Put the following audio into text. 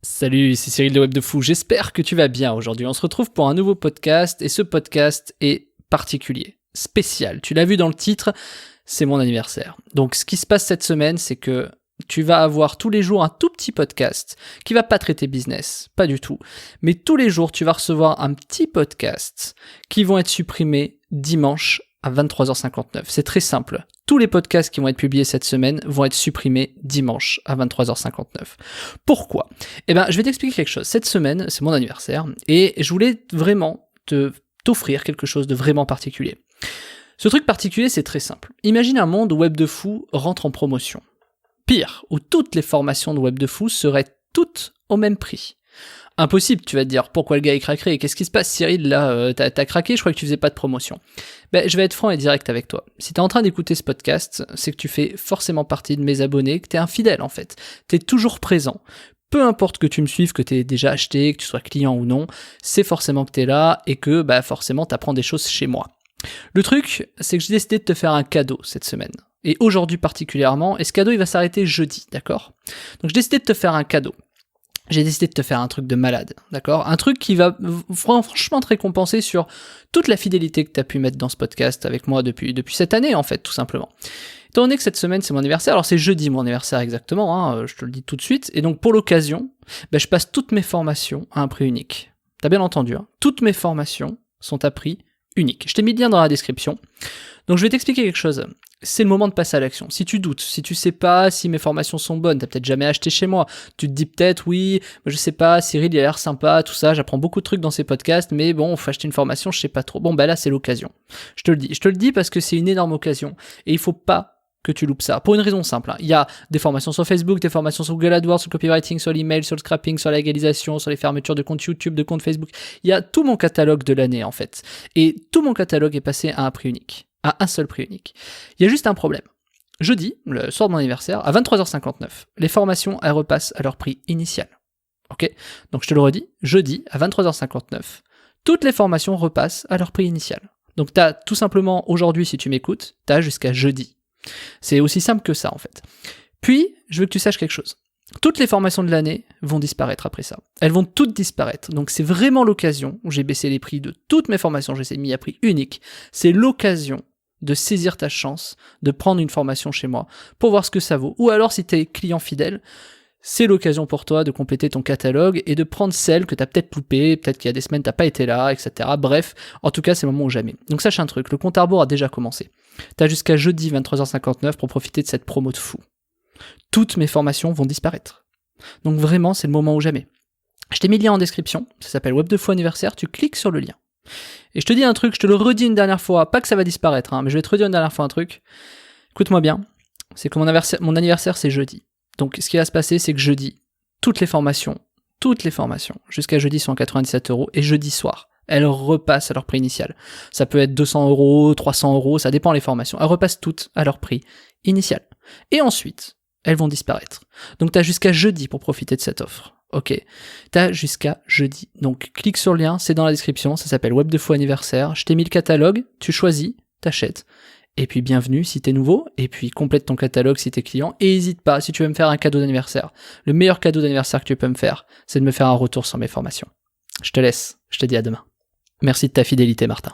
Salut, c'est Cyril de Web de Fou, j'espère que tu vas bien aujourd'hui. On se retrouve pour un nouveau podcast et ce podcast est particulier, spécial. Tu l'as vu dans le titre, c'est mon anniversaire. Donc ce qui se passe cette semaine, c'est que tu vas avoir tous les jours un tout petit podcast qui va pas traiter business, pas du tout. Mais tous les jours, tu vas recevoir un petit podcast qui vont être supprimés dimanche à 23h59. C'est très simple. Tous les podcasts qui vont être publiés cette semaine vont être supprimés dimanche à 23h59. Pourquoi ? Je vais t'expliquer quelque chose. Cette semaine, c'est mon anniversaire et je voulais vraiment t'offrir quelque chose de vraiment particulier. Ce truc particulier, c'est très simple. Imagine un monde où Web de Fou rentre en promotion. Pire, où toutes les formations de Web de Fou seraient toutes au même prix. Impossible, tu vas te dire, pourquoi le gars est craqué ? Qu'est-ce qui se passe, Cyril, là, t'as craqué, je crois que tu faisais pas de promotion. Je vais être franc et direct avec toi. Si t'es en train d'écouter ce podcast, c'est que tu fais forcément partie de mes abonnés, que t'es un fidèle en fait. T'es toujours présent. Peu importe que tu me suives, que t'aies déjà acheté, que tu sois client ou non, c'est forcément que t'es là et que forcément t'apprends des choses chez moi. Le truc, c'est que j'ai décidé de te faire un cadeau cette semaine. Et aujourd'hui particulièrement, et ce cadeau il va s'arrêter jeudi, d'accord ? Donc j'ai décidé de te faire un cadeau. J'ai décidé de te faire un truc de malade, d'accord ? Un truc qui va franchement te récompenser sur toute la fidélité que tu as pu mettre dans ce podcast avec moi depuis cette année, en fait, tout simplement. Étant donné que cette semaine, c'est mon anniversaire, alors c'est jeudi mon anniversaire exactement, je te le dis tout de suite, et donc pour l'occasion, je passe toutes mes formations à un prix unique. T'as bien entendu, toutes mes formations sont à prix unique. Je t'ai mis le lien dans la description. Donc je vais t'expliquer quelque chose. C'est le moment de passer à l'action. Si tu doutes, si tu sais pas si mes formations sont bonnes, t'as peut-être jamais acheté chez moi, tu te dis peut-être oui, je sais pas, Cyril il a l'air sympa, tout ça, j'apprends beaucoup de trucs dans ces podcasts, mais bon, faut acheter une formation, je sais pas trop. Bon là c'est l'occasion. Je te le dis parce que c'est une énorme occasion et il faut pas que tu loupes ça. Pour une raison simple, il y a des formations sur Facebook, des formations sur Google AdWords, sur le copywriting, sur l'email, sur le scrapping, sur la légalisation, sur les fermetures de comptes YouTube, de comptes Facebook. Il y a tout mon catalogue de l'année en fait. Et tout mon catalogue est passé à un prix unique. À un seul prix unique. Il y a juste un problème. Jeudi, le soir de mon anniversaire, à 23h59, les formations, elles repassent à leur prix initial. Ok ? Donc je te le redis, jeudi, à 23h59, toutes les formations repassent à leur prix initial. Donc t'as tout simplement, aujourd'hui, si tu m'écoutes, t'as jusqu'à jeudi. C'est aussi simple que ça, en fait. Puis, je veux que tu saches quelque chose. Toutes les formations de l'année vont disparaître après ça. Elles vont toutes disparaître. Donc c'est vraiment l'occasion où j'ai baissé les prix de toutes mes formations, j'ai mis à prix unique. C'est l'occasion de saisir ta chance, de prendre une formation chez moi pour voir ce que ça vaut. Ou alors si tu es client fidèle, c'est l'occasion pour toi de compléter ton catalogue et de prendre celle que tu as peut-être loupée, peut-être qu'il y a des semaines tu n'as pas été là, etc. Bref, en tout cas c'est le moment ou jamais. Donc sache un truc, le compte à rebours a déjà commencé. Tu as jusqu'à jeudi 23h59 pour profiter de cette promo de fou. Toutes mes formations vont disparaître. Donc vraiment, c'est le moment ou jamais. Je t'ai mis le lien en description, ça s'appelle Web de Fou anniversaire, tu cliques sur le lien. Et je te dis un truc, je te le redis une dernière fois, pas que ça va disparaître, mais je vais te redire une dernière fois un truc. Écoute-moi bien, c'est que mon anniversaire c'est jeudi. Donc ce qui va se passer, c'est que jeudi, toutes les formations, jusqu'à jeudi sont à 97€, et jeudi soir, elles repassent à leur prix initial. Ça peut être 200€, 300€, ça dépend les formations. Elles repassent toutes à leur prix initial. Et ensuite, elles vont disparaître. Donc t'as jusqu'à jeudi pour profiter de cette offre. Ok, t'as jusqu'à jeudi. Donc clique sur le lien, c'est dans la description, ça s'appelle Web de Fou anniversaire. Je t'ai mis le catalogue, tu choisis, t'achètes. Et puis bienvenue si t'es nouveau, et puis complète ton catalogue si t'es client. Et n'hésite pas, si tu veux me faire un cadeau d'anniversaire, le meilleur cadeau d'anniversaire que tu peux me faire, c'est de me faire un retour sur mes formations. Je te laisse, je te dis à demain. Merci de ta fidélité, Martin.